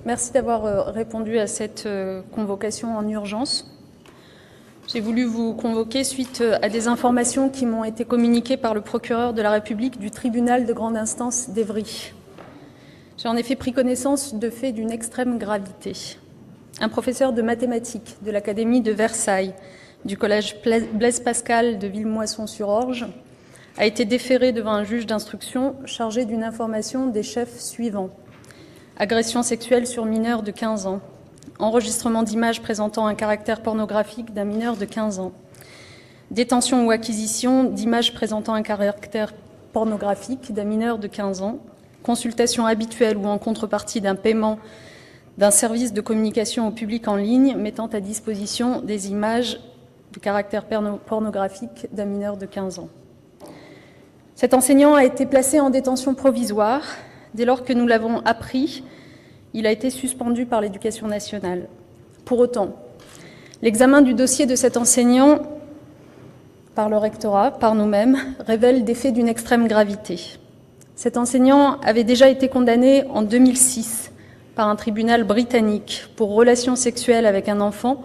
Merci d'avoir répondu à cette convocation en urgence. J'ai voulu vous convoquer suite à des informations qui m'ont été communiquées par le procureur de la République du tribunal de grande instance d'Évry. J'ai en effet pris connaissance de faits d'une extrême gravité. Un professeur de mathématiques de l'Académie de Versailles, du collège Blaise Pascal de Villemoisson-sur-Orge, a été déféré devant un juge d'instruction chargé d'une information des chefs suivants. Agression sexuelle sur mineur de 15 ans, enregistrement d'images présentant un caractère pornographique d'un mineur de 15 ans, détention ou acquisition d'images présentant un caractère pornographique d'un mineur de 15 ans, consultation habituelle ou en contrepartie d'un paiement d'un service de communication au public en ligne mettant à disposition des images de caractère pornographique d'un mineur de 15 ans. Cet enseignant a été placé en détention provisoire. Dès lors que nous l'avons appris, il a été suspendu par l'Éducation nationale. Pour autant, l'examen du dossier de cet enseignant par le rectorat, par nous-mêmes, révèle des faits d'une extrême gravité. Cet enseignant avait déjà été condamné en 2006 par un tribunal britannique pour relations sexuelles avec un enfant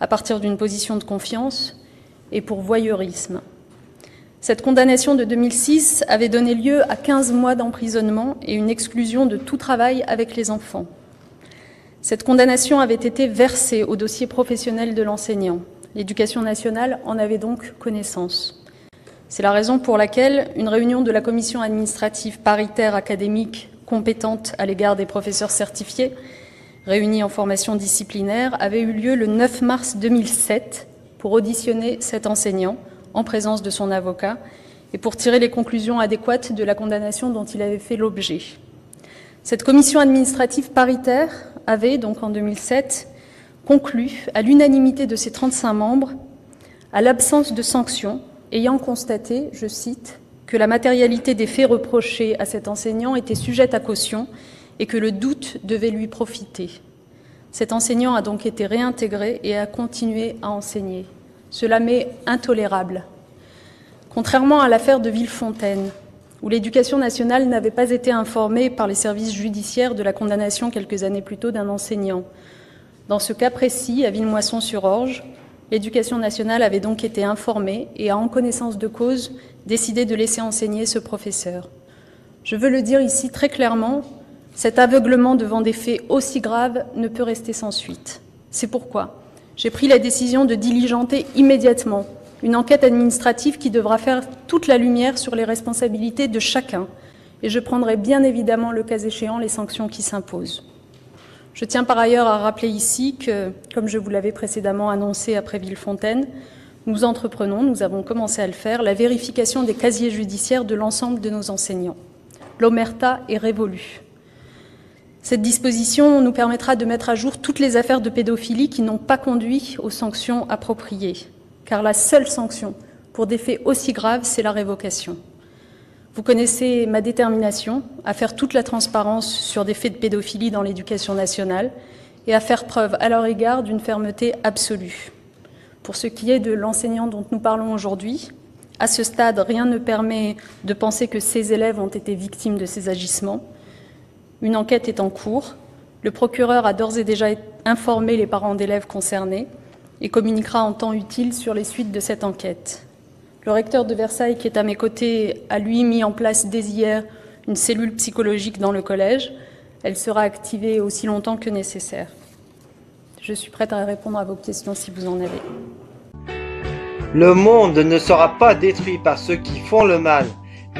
à partir d'une position de confiance et pour voyeurisme. Cette condamnation de 2006 avait donné lieu à 15 mois d'emprisonnement et une exclusion de tout travail avec les enfants. Cette condamnation avait été versée au dossier professionnel de l'enseignant. L'Éducation nationale en avait donc connaissance. C'est la raison pour laquelle une réunion de la commission administrative paritaire académique compétente à l'égard des professeurs certifiés, réunis en formation disciplinaire, avait eu lieu le 9 mars 2007 pour auditionner cet enseignant en présence de son avocat et pour tirer les conclusions adéquates de la condamnation dont il avait fait l'objet. Cette commission administrative paritaire avait, donc en 2007, conclu à l'unanimité de ses 35 membres à l'absence de sanctions, ayant constaté, je cite, que la matérialité des faits reprochés à cet enseignant était sujette à caution et que le doute devait lui profiter. Cet enseignant a donc été réintégré et a continué à enseigner. Cela m'est intolérable. Contrairement à l'affaire de Villefontaine, où l'Éducation nationale n'avait pas été informée par les services judiciaires de la condamnation quelques années plus tôt d'un enseignant. Dans ce cas précis, à Villemoisson-sur-Orge, l'Éducation nationale avait donc été informée et a, en connaissance de cause, décidé de laisser enseigner ce professeur. Je veux le dire ici très clairement, cet aveuglement devant des faits aussi graves ne peut rester sans suite. C'est pourquoi j'ai pris la décision de diligenter immédiatement une enquête administrative qui devra faire toute la lumière sur les responsabilités de chacun, et je prendrai bien évidemment, le cas échéant, les sanctions qui s'imposent. Je tiens par ailleurs à rappeler ici que, comme je vous l'avais précédemment annoncé après Villefontaine, nous avons commencé à le faire, la vérification des casiers judiciaires de l'ensemble de nos enseignants. L'omerta est révolue. Cette disposition nous permettra de mettre à jour toutes les affaires de pédophilie qui n'ont pas conduit aux sanctions appropriées, car la seule sanction pour des faits aussi graves, c'est la révocation. Vous connaissez ma détermination à faire toute la transparence sur des faits de pédophilie dans l'Éducation nationale et à faire preuve à leur égard d'une fermeté absolue. Pour ce qui est de l'enseignant dont nous parlons aujourd'hui, à ce stade, rien ne permet de penser que ces élèves ont été victimes de ces agissements. Une enquête est en cours. Le procureur a d'ores et déjà informé les parents d'élèves concernés et communiquera en temps utile sur les suites de cette enquête. Le recteur de Versailles, qui est à mes côtés, a lui mis en place dès hier une cellule psychologique dans le collège. Elle sera activée aussi longtemps que nécessaire. Je suis prête à répondre à vos questions si vous en avez. Le monde ne sera pas détruit par ceux qui font le mal,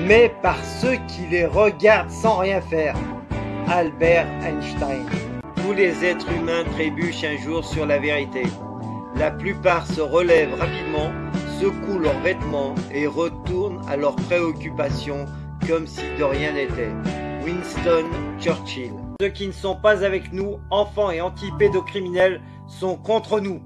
mais par ceux qui les regardent sans rien faire. Albert Einstein. Tous les êtres humains trébuchent un jour sur la vérité. La plupart se relèvent rapidement, secouent leurs vêtements et retournent à leurs préoccupations comme si de rien n'était. Winston Churchill. Ceux qui ne sont pas avec nous, enfants et anti-pédocriminels, sont contre nous.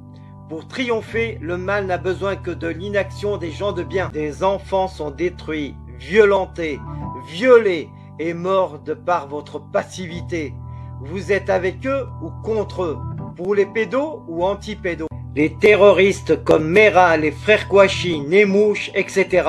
Pour triompher, le mal n'a besoin que de l'inaction des gens de bien. Des enfants sont détruits, violentés, violés et morts de par votre passivité. Vous êtes avec eux ou contre eux? Pour les pédos ou anti-pédos? Les terroristes comme Mera, les frères Kouachi, Nemouche, etc.,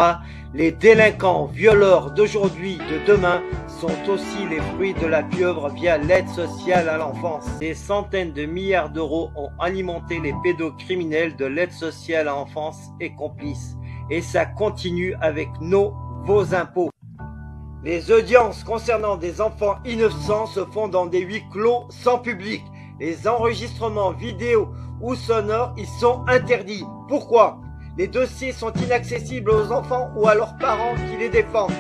les délinquants violeurs d'aujourd'hui, de demain, sont aussi les fruits de la pieuvre via l'aide sociale à l'enfance. Des centaines de milliards d'euros ont alimenté les pédocriminels de l'aide sociale à l'enfance et complices. Et ça continue avec vos impôts. Les audiences concernant des enfants innocents se font dans des huis clos sans public. Les enregistrements vidéo ou sonores y sont interdits. Pourquoi ? Les dossiers sont inaccessibles aux enfants ou à leurs parents qui les défendent.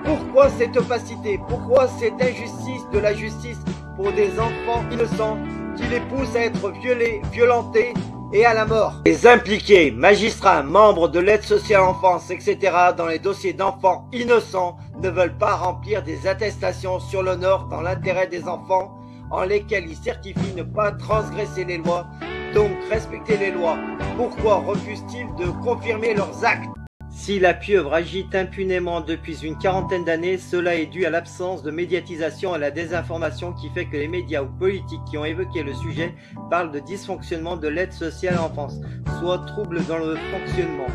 Pourquoi cette opacité? Pourquoi cette injustice de la justice pour des enfants innocents qui les pousse à être violés, violentés et à la mort? Les impliqués, magistrats, membres de l'aide sociale à l'enfance, etc. dans les dossiers d'enfants innocents ne veulent pas remplir des attestations sur l'honneur dans l'intérêt des enfants en lesquels ils certifient ne pas transgresser les lois, donc respecter les lois. Pourquoi refusent-ils de confirmer leurs actes? Si la pieuvre agit impunément depuis une quarantaine d'années, cela est dû à l'absence de médiatisation et à la désinformation qui fait que les médias ou politiques qui ont évoqué le sujet parlent de dysfonctionnement de l'aide sociale à l'enfance, soit trouble dans le fonctionnement,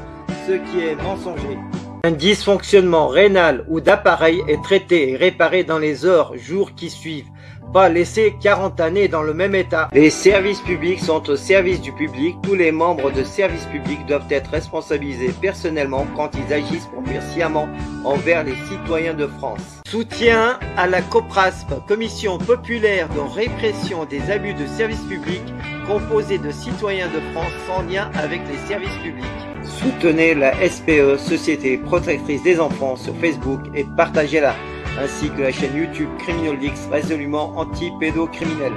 ce qui est mensonger. Un dysfonctionnement rénal ou d'appareil est traité et réparé dans les heures, jours qui suivent. Pas laisser 40 années dans le même état. Les services publics sont au service du public. Tous les membres de services publics doivent être responsabilisés personnellement quand ils agissent pour faire sciemment envers les citoyens de France. Soutien à la COPRASP, Commission populaire de répression des abus de services publics, composée de citoyens de France sans lien avec les services publics. Soutenez la SPE, Société Protectrice des Enfants, sur Facebook et partagez-la, ainsi que la chaîne YouTube CriminalX, résolument anti-pédocriminel.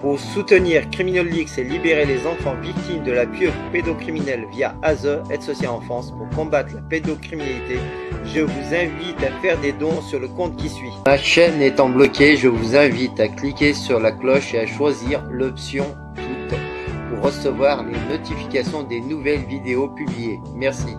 Pour soutenir CriminalX et libérer les enfants victimes de la pieuvre pédocriminelle via ASE, Aide sociale à l'enfance, pour combattre la pédocriminalité, je vous invite à faire des dons sur le compte qui suit. Ma chaîne étant bloquée, je vous invite à cliquer sur la cloche et à choisir l'option toutes pour recevoir les notifications des nouvelles vidéos publiées. Merci.